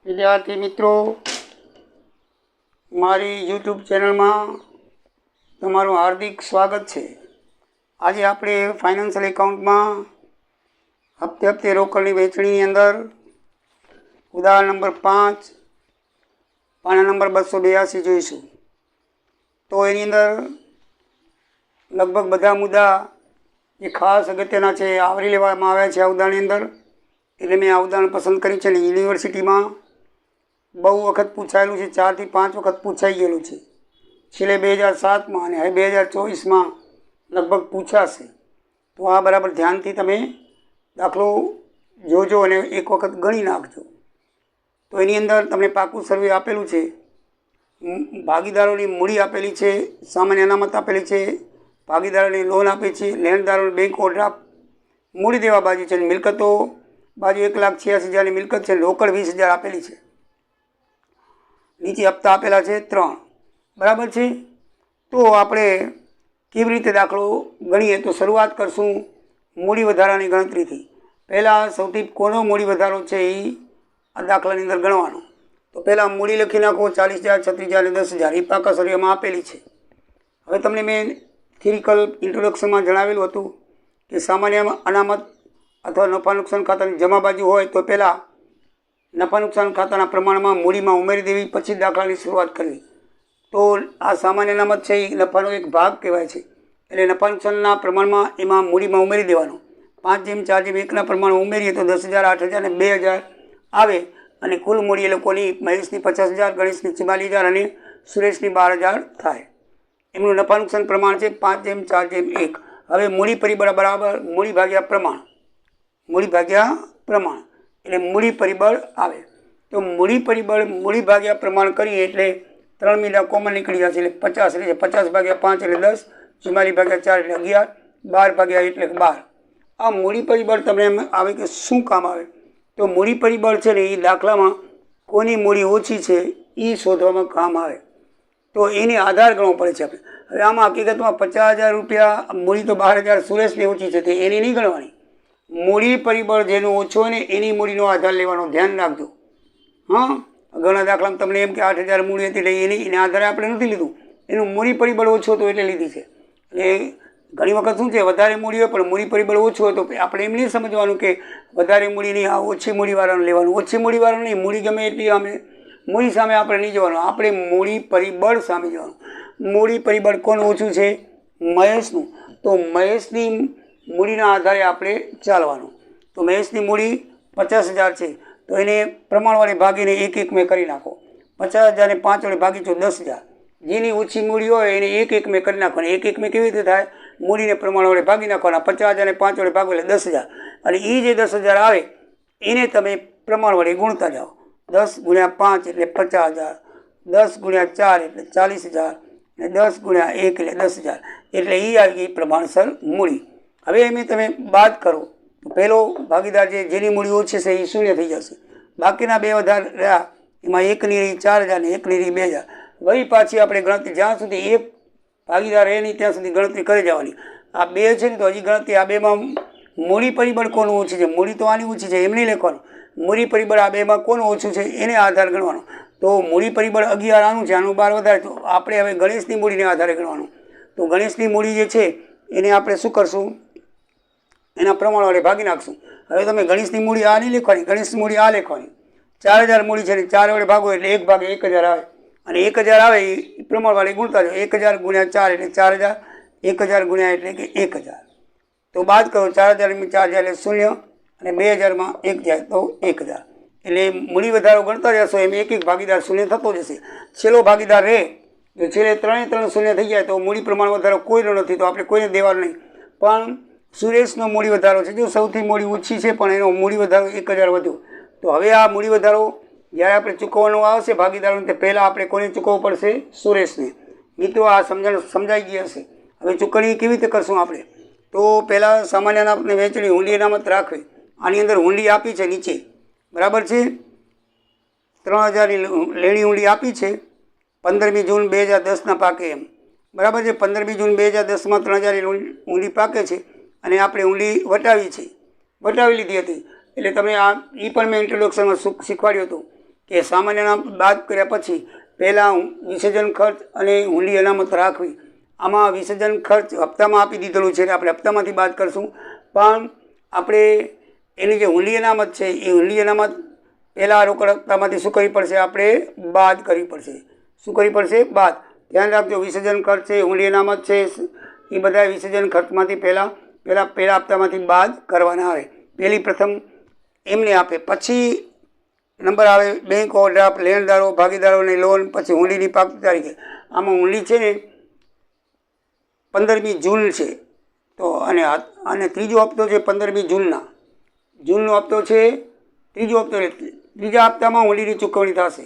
विद्यार्थी मित्रों, मारी यूट्यूब चैनल में तमारू हार्दिक स्वागत है। आज आपणे फाइनेंशियल एकाउंट में हफ्ते हफ्ते रोकड़नी वेचणी अंदर उदाहरण नंबर 5 पाना नंबर 282 जोईशु। तो एनी अंदर लगभग बधा मुद्दा जे खास अगत्यना है आवरी लेवामां आव्या छे। आ उदाहरण अंदर एटले मैं आ उदाहरण पसंद करी छे। यूनिवर्सिटी में बहु वखत पूछायेलू है, 4 થી 5 वखत पूछाई गयेलू है। छेल्ले 2007 में अने 2024 में लगभग पूछाशे। तो आ बराबर ध्यान थी तमे दाखलो जोजो अने एक वखत गणी नाखजो। तो एनी अंदर तमने पाकू सर्वे आपेलू है। भागीदारोनी मूड़ी आपेली है, सामान्य अनामत आपेली है, भागीदारोनी लोन आपी है, लेणदारोने बैंक ओवरड्राफ्ट मूड़ी देवा बाजू है, मिलकतों बाजू 1,86,000 मिलकत है, रोकड़ 20,000 आपेली है। नीचे हप्ता आपेला है 3 बराबर है। तो आपणे केवी रीते दाखलो गणीए तो शुरुआत करशुं मूड़ी वधारानी गणतरी थी। पहला सौथी कोनो मूड़ी वधारो है ई आ दाखलानी अंदर गणवानो। तो पहला मूड़ी लखी नाखो 40,000, 36,000 ने 10,000 ई पाका सर्वेमां आपेली है। हवे तमने मैं थियरिकल इंट्रोडक्शन में जणावेलुं हतुं कि सामान्य अनामत अथवा नफा नुकसान खातानी जमा बाजू होय तो पहला नफा नुकसान खाताना प्रमाणमां मूड़ीमां उमेरी देवी, पछी दाखलानी शुरुआत करवी। तो आ सामान्य अनामत है नफानो एक भाग कहेवाय छे। एटले नफा नुकसानना प्रमाणमां एमां मूड़ीमां उमेरी देवानो। 5:4:1 प्रमाण उमेरीए तो 10,000, 8,000 ने 2,000 आवे अने कुल मूड़ी ए लोकोनी महेशनी 50,000, गणेशनी 44,000 अने सुरेशनी 12,000 थाय। एमनुं नफा नुकसान प्रमाण है 5:4:1। हवे मूड़ी परिबळ बराबर मूड़ी भाग्या प्रमाण, मूड़ी भाग्या प्रमाण एटले मूड़ी परिबळ आवे। तो मूड़ी परिबळ मूड़ी भाग्या प्रमाण करीए एटले 3 मींडा कॉमन निकળી जशे એટલે 50 रहे। 50/5 એટલે 10, 44/4 એટલે 11, 12/8 એટલે 12। आ मूड़ी परिबळ तमने आवे के शुं काम आवे? तो मूड़ी परिबळ छे ने ई दाखलामां कोनी मूड़ी ओછી છે ई शोधवामां काम आवे। तो एनी आधार गणવો પડે છે આપણે। હવે આમાં હકીકતમાં 50,000 રૂપિયા મૂડી તો 12,000 સુરેશની ઓછી છે તે એની નહીં ગણવાની। મૂડી પરિબળ જેનો ઓછો હોય ને એની મૂડીનો આધાર લેવાનો, ધ્યાન રાખજો। हाँ, घणा दाखला तमने एम कि 8,000 मूड़ी हती એટલે एनी आधारे आपणे नथी लीधुं, एनुं मूड़ी परिबळ ओछुं हतुं એટલે लीधी छे। એટલે घणी वखत शुं छे वधारे मूड़ी होय पण मूड़ी परिबळ ओछुं होय तो आपणे एम नहीं समजवानुं कि वधारे मूड़ी नहीं, आ ओછી मूड़ीवाळाने लेवानुं। ओછી मूड़ीवाळाने नहीं, मूड़ी गमे एटली आमे मूड़ी सामे आपणे नहीं जोवानुं, आपणे मूड़ी परिबळ सामे जोवानुं। मूड़ी परिबळ कोण ओछुं छे? महेशनुं। तो महेशनी मूड़ीना आधारे आपणे चालवानुं। तो महेशनी मूड़ी 50,000 छे तो एने प्रमाण वडे भागीने 1-1 में करी नाखो। 50,000 ने 5 वडे भागी तो 10,000। जेनी ओછી मूड़ी होय एने 1-1 में करी नाखवानी। 1-1 में केवी रीते थाय? मूड़ी ने प्रमाण वडे भागी नाखवाना। 50,000 ने 5 वडे भागो એટલે 10,000 अने ई जे 10,000 आवे एने तमे प्रमाण वडे गुणता जाओ। 10 × 5 એટલે 50,000, 10 × 4 એટલે 40,000 અને 10 × 1 એટલે 10,000 એટલે ई આવી ગઈ પ્રમાણસર મૂડી। હવે એમે તમે બાદ કરો तो पहलो भागीदार जेनी मूड़ी ओછી છે એ शून्य थी जशे। बाकीना बे વધાર રહ્યા એમાં એકની રહી 4,000 ને એકની રહી 2,000। वही पाછી આપણે ગણતરી જ્યાં સુધી એક ભાગીદાર રહે નહીં ત્યાં સુધી ગણતરી કરી જવાની। આ બે છે ને તો હજી ગણતરી આ બેમાં મૂડી પરિબળ કોનું ઓછી છે? મૂડી તો આની ઓછી છે એમ નહીં લખવાનું। મૂડી પરિબળ આ બેમાં કોનું ઓછું છે એને આધાર ગણવાનો। તો મૂડી પરિબળ 11 આનું છે, આનું 12 વધારે। તો આપણે હવે ગણેશની મૂડીને આધારે ગણવાનું। તો ગણેશની મૂડી જે છે એને આપણે શું કરશું? एना प्रमाण वडे भागी नाखशुं। हवे तमे गणेशनी मूड़ी आ नहीं लखवानी, गणेशनी मूड़ी आ लखवानी। 4,000 मूड़ी छे, 4 वडे भागो એટલે 1/1,000 आवे अने 1,000 आवे ए प्रमाण वडे गुणता जाओ। 1,000 × 4 એટલે 4,000, 1,000 × એટલે કે 1,000। तो बात करो 4,000 में 4,000 એટલે 0 અને 2,000 में 1 જાય तो 1,000। એટલે મૂડી વધારો ગણતા જશો એમ એક ભાગીદાર શૂન્ય થતો જશે। છેલ્લો ભાગીદાર રહે તો છેલ્લે 3 શૂન્ય થઈ જાય તો મૂડી પ્રમાણ વધારો કોઈનો નથી, તો આપણે કોઈને દેવાનું નહીં। પણ सुरेशनो मूड़ी वधारो है जो सौथी मूड़ी ओછી है पण एनो मूड़ी वधारो 1,000 वध्यो। तो हवे आ मूड़ी वधारो ज्यारे आपणे चूकवવાનો आवशे भागीदारोने ते पहेला आपणे कोने चूकवવો પડશે? सुरेशने। मित्रों आ समझण समजाई गई हशे। हवे चूकवणी केवी रीते करशुं आपणे? तो पहेला सामान्य अनामतने वेचणी हुंडी अनामत राखवी। आनी अंदर हुंडी आपी छे नीचे बराबर छे 3,000 ની लेणी हुंडी आपी छे 15મી જૂન 2010 ना पाके एम बराबर है। 15મી જૂન 2010 में 3,000 ની हुंडी पाके छे અને આપણે ઊંડી વટાવી છે, વટાવી લીધી હતી। એટલે તમે આ એ પણ મેં ઇન્ટ્રોડક્શનમાં શીખવાડ્યું હતું કે સામાન્ય અનામત બાદ કર્યા પછી પહેલાં વિસર્જન ખર્ચ અને હુંડી અનામત રાખવી. આમાં વિસર્જન ખર્ચ હપ્તામાં આપી દીધેલું છે એટલે આપણે હપ્તામાંથી બાદ કરશું, પણ આપણે એની જે હુંડી અનામત છે એ હુંડી અનામત પહેલાં રોકડ હપ્તામાંથી શું કરવી પડશે? આપણે બાદ કરવી પડશે. શું કરવી પડશે? બાદ. ધ્યાન રાખજો, વિસર્જન ખર્ચ છે, હુંડી અનામત છે, એ બધા વિસર્જન ખર્ચમાંથી પહેલાં હપ્તામાંથી બાદ કરવાના આવે. પ્રથમ એમને આપે, પછી નંબર આવે બેંક ઓવરડ્રાફ્ટ, લેણદારો, ભાગીદારોની લોન, પછી હુંડીની પાકતી તારીખે. આમાં હુંડી છે ને 15મી જૂન છે, તો અને ત્રીજો હપ્તો છે 15મી જૂનનો હપ્તો છે. ત્રીજો હપ્તો એટલે ત્રીજા હપ્તામાં હુંડીની ચૂકવણી થશે.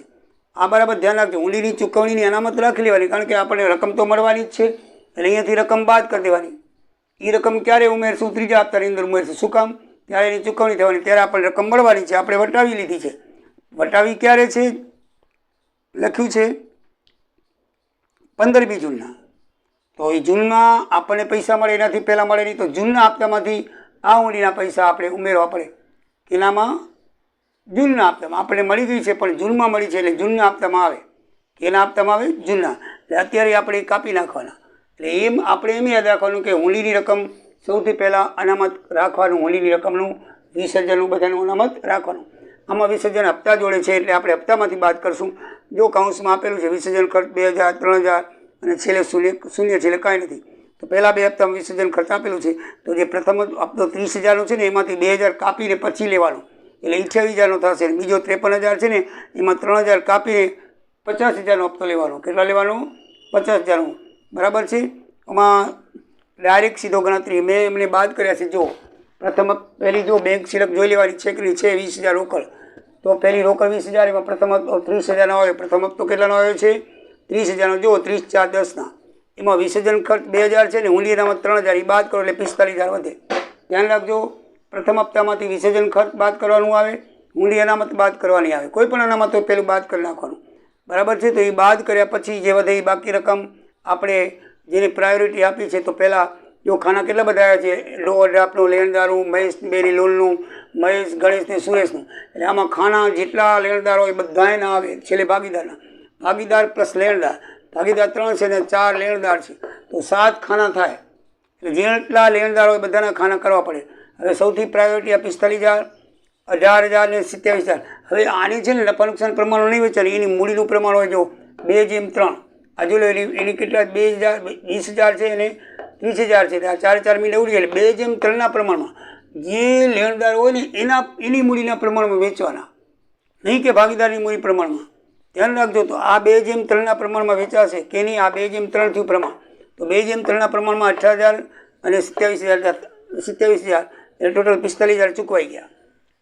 આ બરાબર ધ્યાન રાખજો. હુંડીની ચૂકવણીની અનામત રાખી લેવાની, કારણ કે આપણને રકમ તો મળવાની જ છે, એટલે અહીંયાથી રકમ બાદ કરી દેવાની. એ રકમ ક્યારે ઉમેરશું? ત્રીજા હપ્તાની અંદર ઉમેરશું. શું કામ? ત્યારે એની ચૂકવણી થવાની, ત્યારે આપણને રકમ મળવાની છે, આપણે વટાવી લીધી છે. વટાવી ક્યારે છે? લખ્યું છે 15મી જૂનના. તો એ જૂનમાં આપણને પૈસા મળે, એનાથી પહેલાં મળે નહીં, તો જૂનના હપ્તામાંથી આ હુંડીના પૈસા આપણે ઉમેરવા પડે. કેનામાં? જૂનના હપ્તામાં. આપણને મળી ગઈ છે પણ જૂનમાં મળી છે એટલે જૂનના હપ્તામાં આવે. કેના હપ્તામાં આવે? જૂનના. એટલે અત્યારે આપણે કાપી નાખવાના. એટલે આપણે એમ યાદ રાખવાનું કે હુંડીની રકમ સૌથી પહેલાં અનામત રાખવાનું, હુંડીની રકમનું વિસર્જનનું બધાનું અનામત રાખવાનું. આમાં વિસર્જન હપ્તા જોડે છે એટલે આપણે હપ્તામાંથી બાદ કરશું. જો કાઉન્સમાં આપેલું છે વિસર્જન ખર્ચ 2000, 3000 અને છેલ્લે શૂન્ય છેલ્લે કાંઈ નથી, તો પહેલાં 2 હપ્તામાં વિસર્જન ખર્ચ આપેલું છે, તો જે પ્રથમ હપ્તો 30,000નો છે ને એમાંથી 2000 કાપીને પછી લેવાનું, એટલે 28,000નો થશે. બીજો 53,000 છે ને એમાં 3,000 કાપીને 50,000નો હપ્તો લેવાનો. કેટલા લેવાનો? 50,000નો. બરાબર છે. આમાં ડાયરેક્ટ સીધો ગણતરી મેં એમને બાદ કર્યા છે. જો પહેલી જો બેંક સિલક જોઈ લેવાની છે કે છે 20,000 રોકડ, તો પહેલી રોકડ 20,000, એમાં પ્રથમ હપ્તો 30,000નો આવે. પ્રથમ હપ્તો કેટલાનો આવ્યો છે? 30,000નો. જો 30, 4, 10ના. એમાં વિસર્જન ખર્ચ 2,000 છે ને હુંડી અનામત 3,000, એ બાદ કરો એટલે 45,000 વધે. ધ્યાન રાખજો, પ્રથમ હપ્તામાંથી વિસર્જન ખર્ચ બાદ કરવાનું આવે, હુંડી અનામત બાદ કરવાની આવે. કોઈ પણ અનામત હોય પહેલું બાદ કરી નાખવાનું. બરાબર છે. તો એ બાદ કર્યા પછી જે વધે એ બાકી રકમ આપણે જેને પ્રાયોરિટી આપી છે, તો પહેલાં જો ખાના કેટલા બધા આવ્યા છે? ઓવરડ્રાફ્ટનું, લેણદારું, મહેશ બેની લોનનું, મહેશ, ગણેશ ને સુરેશનું. એટલે આમાં ખાના જેટલા લેણદાર હોય બધાય ના આવે. છેલ્લે ભાગીદાર પ્લસ લેણદાર. ભાગીદાર 3 છે ને 4 લેણદાર છે, તો 7 ખાના થાય. એટલે જેટલા લેણદાર હોય બધાના ખાના કરવા પડે. હવે સૌથી પ્રાયોરિટી આ 45,000, 18,000 ને 27,000. હવે આની છે ને નફા નુકસાન પ્રમાણો નહીં વેચાય, એની મૂડીનું પ્રમાણ હોય. જો 2:3. આ જો એની કેટલા? 20,000 છે અને 30,000 છે. આ 4 મિલ ઉડી એટલે 2:3ના પ્રમાણમાં જે લેણદાર હોય ને એની મૂડીના પ્રમાણમાં વેચવાના, નહીં કે ભાગીદારની મૂડી પ્રમાણમાં. ધ્યાન રાખજો. તો આ 2:3ના પ્રમાણમાં વેચાશે કે નહીં? આ 2:3 થયું પ્રમાણ. તો 2:3ના પ્રમાણમાં 18,000 અને 27,000 એટલે ટોટલ 45,000 ચૂકવાઈ ગયા.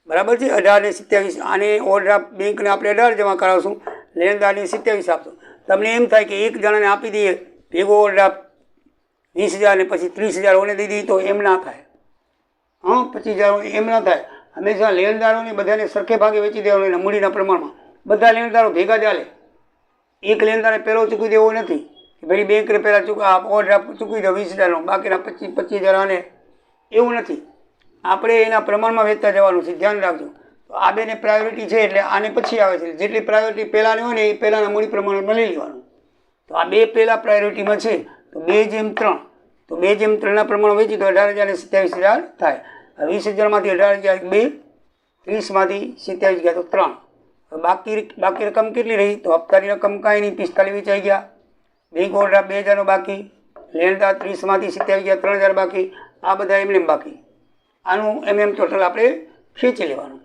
બરાબર છે. 18 ને 27. આને ઓવરડ્રાફ્ટ બેંકને આપણે 18 જમા કરાવશું, લેણદારને 27 આપશું. તમને એમ થાય કે એક જણાને આપી દઈએ ભેગો ઓવરડ્રાફ્ટ 20,000 ને પછી 30,000 ઓને દઈ દઈએ, તો એમ ના થાય. 25,000 એમ ના થાય. હંમેશા લેણદારોને બધાને સરખે ભાગે વેચી દેવાનું મૂડીના પ્રમાણમાં. બધા લેણદારો ભેગા ચાલે. એક લેણદારે પહેલો ચૂકવી દેવો નથી કે ભાઈ બેંકને પહેલાં ઓવરડ્રાફ્ટ ચૂકવી દો 20,000નો, બાકીના 25,000 આને, એવું નથી. આપણે એના પ્રમાણમાં વેચતા જવાનું છે. ધ્યાન રાખજો. તો આ બેને પ્રાયોરિટી છે એટલે આને પછી આવે છે. જેટલી પ્રાયોરિટી પહેલાંની હોય ને એ પહેલાંના મૂડી પ્રમાણમાં લઈ લેવાનું. તો આ બે પહેલાં પ્રાયોરિટીમાં છે, તો 2:3. તો 2:3ના પ્રમાણ વેચી તો 18,000 ને 27,000 થાય. 20,000માંથી 18,000 2, 30માંથી 27 ગયા તો 3. બાકી રકમ કેટલી રહી? તો હપ્તાની રકમ કાંઈ નહીં, 45 વેચાઈ ગયા. બેંક ઓવરડ્રાફ્ટ 2,000નો બાકી, લેણદાર 30માંથી 27 ગયા, 3,000 બાકી. આ બધા એમને બાકી. આનું એમ ટોટલ આપણે ખેંચી લેવાનું.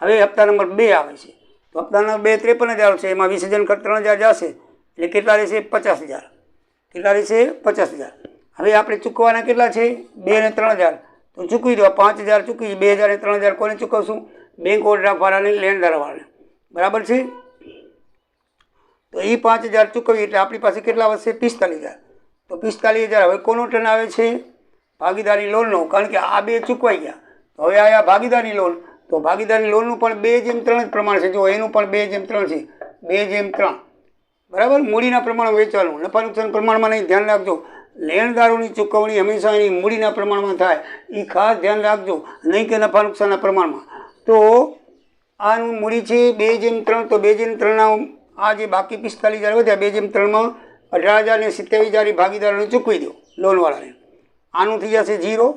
હવે હપ્તા નંબર 2 આવે છે. તો હપ્તા નંબર 2 53,000 છે. એમાં વિસર્જન ખર્ચ 3,000 જશે એટલે કેટલા રહેશે? 50,000. કેટલા રહેશે? 50,000. હવે આપણે ચૂકવાના કેટલા છે? 2 ને 3,000. તો ચૂકવી દો. 5,000 ચૂકવી, 2,000 ને 3,000 કોને ચૂકવશું? બેંક ઓવરડ્રાફ્ટવાળાને, લેણદારવાળાને. બરાબર છે. તો એ 5,000 ચૂકવી એટલે આપણી પાસે કેટલા વધશે? 45,000. તો 45,000 હવે કોનો ટર્ન આવે છે? ભાગીદારી લોનનો, કારણ કે આ 2 ચૂકવાઈ ગયા. તો હવે આયા ભાગીદારી લોન. તો ભાગીદારી લોનનું પણ 2:3 જ પ્રમાણ છે. જો એનું પણ 2:3 છે. 2:3. બરાબર. મૂડીના પ્રમાણમાં વેચવાનું, નફા નુકસાન પ્રમાણમાં નહીં. ધ્યાન રાખજો. લેણદારોની ચૂકવણી હંમેશા એની મૂડીના પ્રમાણમાં થાય, એ ખાસ ધ્યાન રાખજો, નહીં કે નફા નુકસાનના પ્રમાણમાં. તો આનું મૂડી છે 2/3, તો 2/3ના આ જે બાકી 45,000 વધ્યા 2/3માં 18,000 ને 27,000 ભાગીદારોને ચૂકવી દો લોનવાળાને. આનું થઈ જશે 0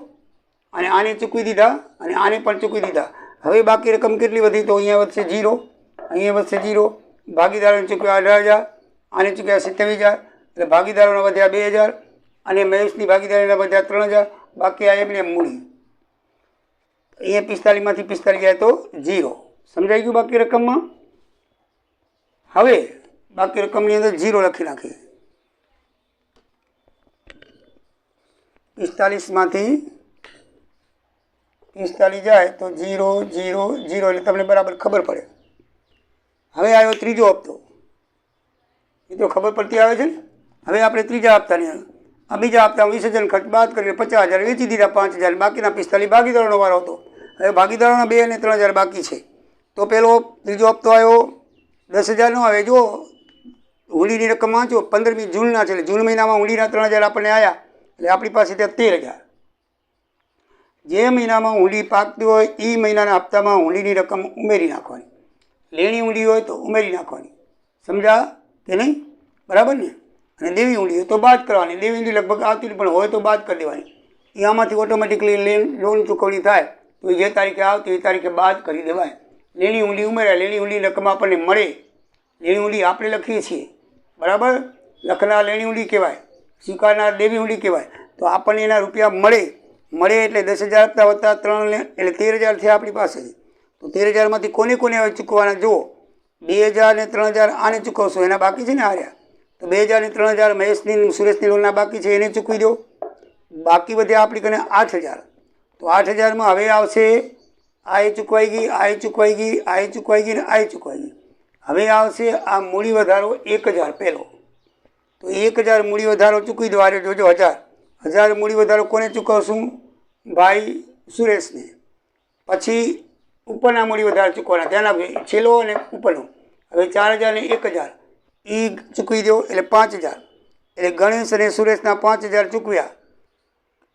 અને આને ચૂકવી દીધા અને આને પણ ચૂકવી દીધા. હવે બાકી રકમ કેટલી વધી? તો અહીંયા વધશે 0, અહીંયા વધશે 0. ભાગીદારોને ચૂકવ્યા 18,000, આને ચૂક્યા 27,000, એટલે ભાગીદારોને વધ્યા 2,000 અને મહેશની ભાગીદારીને વધ્યા 3,000. બાકી આ એમને મૂડી. અહીંયા 45માંથી 45 જાય તો 0. સમજાઈ ગયું બાકી રકમમાં? હવે બાકી રકમની અંદર 0 લખી નાખીએ. 45માંથી 45 જાય તો 0 0 0, એટલે તમને બરાબર ખબર પડે. હવે આવ્યો ત્રીજો હપ્તો. મિત્રો ખબર પડતી આવે છે ને? હવે આપણે ત્રીજા હપ્તાની આ બીજા હપ્તામાં વિસર્જન ખર્ચ બાદ કરીને 50,000 વેચી દીધા, 5,000 બાકીના 45 ભાગીદારોનો વારો હતો. હવે ભાગીદારોના 2 અને 3,000 બાકી છે. તો પેલો ત્રીજો હપ્તો આવ્યો 10,000 નો આવે. જો હુંડીની રકમ વાંચો 15મી જૂનના છે, એટલે જૂન મહિનામાં હુંડીના 3,000 આપણને આવ્યા, એટલે આપણી પાસે ત્યાં 13,000. જે મહિનામાં હુંડી પાકતી હોય એ મહિનાના હપ્તામાં હુંડીની રકમ ઉમેરી નાખવાની. લેણી હુંડી હોય તો ઉમેરી નાખવાની. સમજા કે નહીં? બરાબર ને? અને દેવી હુંડી હોય તો બાદ કરવાની. દેવી હુંડી લગભગ આવતી પણ હોય તો બાદ કરી દેવાની. એ આમાંથી ઓટોમેટિકલી લોન ચૂકવણી થાય તો જે તારીખે આવતી એ તારીખે બાદ કરી દેવાય. લેણી હુંડી ઉમેરાય. લેણી હુંડી રકમ આપણને મળે. લેણી હુંડી આપણે લખીએ છીએ, બરાબર? લખનાર લેણી હુંડી કહેવાય, સ્વીકારનાર દેવી હુંડી કહેવાય. તો આપણને એના રૂપિયા મળે એટલે 10,000 હપ્તા વત્તા 3 એટલે 13,000 થયા આપણી પાસે. તો 13,000માંથી કોને કોને હવે ચૂકવવાના? જુઓ 2,000 ને 3,000 આને ચૂકવશો, એના બાકી છે ને હાર્યા. તો 2,000 ને 3,000 મહેશની સુરેશની લોનના બાકી છે, એને ચૂકવી દો. બાકી વધ્યા આપણી કને 8,000. તો 8,000માં હવે આવશે આ એ ચૂકવાઈ ગઈ, આ એ ચૂકવાઈ ગઈ, આ એ ચૂકવાઈ ગઈ ને આ એ ચૂકવાઈ ગઈ. હવે આવશે આ મૂડી વધારો 1,000 પહેલો. તો 1,000 મૂડી વધારો ચૂકવી દો. આરે જોજો 1,000 મૂડી વધારો કોને ચૂકવશું? ભાઈ સુરેશને. પછી ઉપરના મૂડી વધારો ચૂકવવાના, ધ્યાન આપજો, છેલ્લો અને ઉપરનો. હવે 4,000 ને 1,000 એ ચૂકવી દો એટલે 5,000. એટલે ગણેશ અને સુરેશના 5,000 ચૂકવ્યા.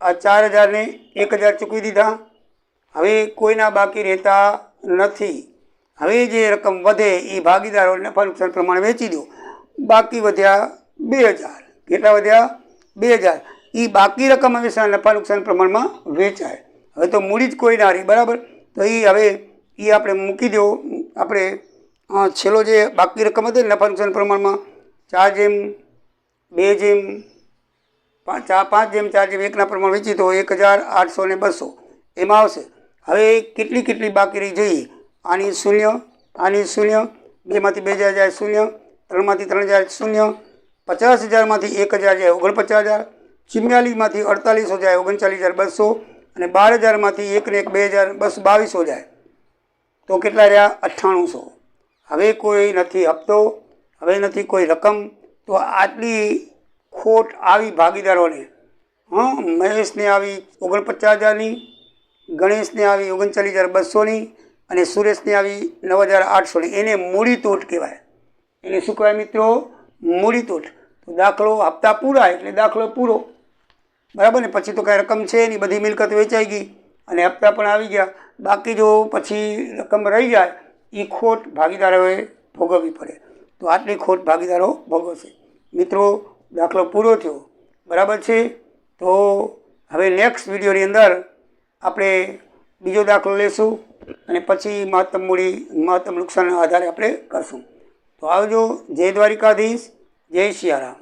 આ 4,000 ને 1,000 ચૂકવી દીધા. હવે કોઈના બાકી રહેતા નથી. હવે જે રકમ વધે એ ભાગીદારો નફા નુકસાન પ્રમાણે વેચી દો. બાકી વધ્યા 2,000. કેટલા વધ્યા? 2,000. એ બાકી રકમ હંમેશા નફા નુકસાન પ્રમાણમાં વેચાય. હવે તો મૂડી જ કોઈ ના રહી, બરાબર? તો એ હવે એ આપણે મૂકી દો. આપણે છેલ્લો જે બાકી રકમ હતી નફા નુકસાન પ્રમાણમાં 4/2 5/4 પ્રમાણ વેચી તો 1,800 ને 200 એમાં આવશે. હવે કેટલી બાકી રહી જોઈએ? આની 0, આની 0, 2માંથી 2,000 જાય 0, 3માંથી 3,000 0, 50,000માંથી 1,000 જાય 49,000, 44માંથી 4800 જાય 39,200 અને 12,000માંથી 1 ને 1 2,222 જાય તો કેટલા રહ્યા? 9800. હવે કોઈ નથી હપ્તો, હવે નથી કોઈ રકમ. તો આટલી ખોટ આવી ભાગીદારોને. મહેશને આવી 49,000ની, ગણેશને આવી 39,200ની અને સુરેશને આવી 9,800ની. એને મૂડી તૂટ કહેવાય. એને શું કહેવાય મિત્રો? મૂડી તૂટ. તો દાખલો હપ્તા પૂરા એટલે દાખલો પૂરો, બરાબર ને? પછી તો કાંઈ રકમ છે નહીં, બધી મિલકત વેચાઈ ગઈ અને હપ્તા પણ આવી ગયા. બાકી જો પછી રકમ રહી જાય એ ખોટ ભાગીદારોએ ભોગવવી પડે. તો આટલી ખોટ ભાગીદારો ભોગવશે. મિત્રો દાખલો પૂરો થયો, બરાબર છે? તો હવે નેક્સ્ટ વિડીયોની અંદર આપણે બીજો દાખલો લેશું અને પછી મહત્તમ મૂડી મહત્તમ નુકસાનના આધારે આપણે કરશું. તો આવજો. જય દ્વારિકાધીશ, જય સિયારામ.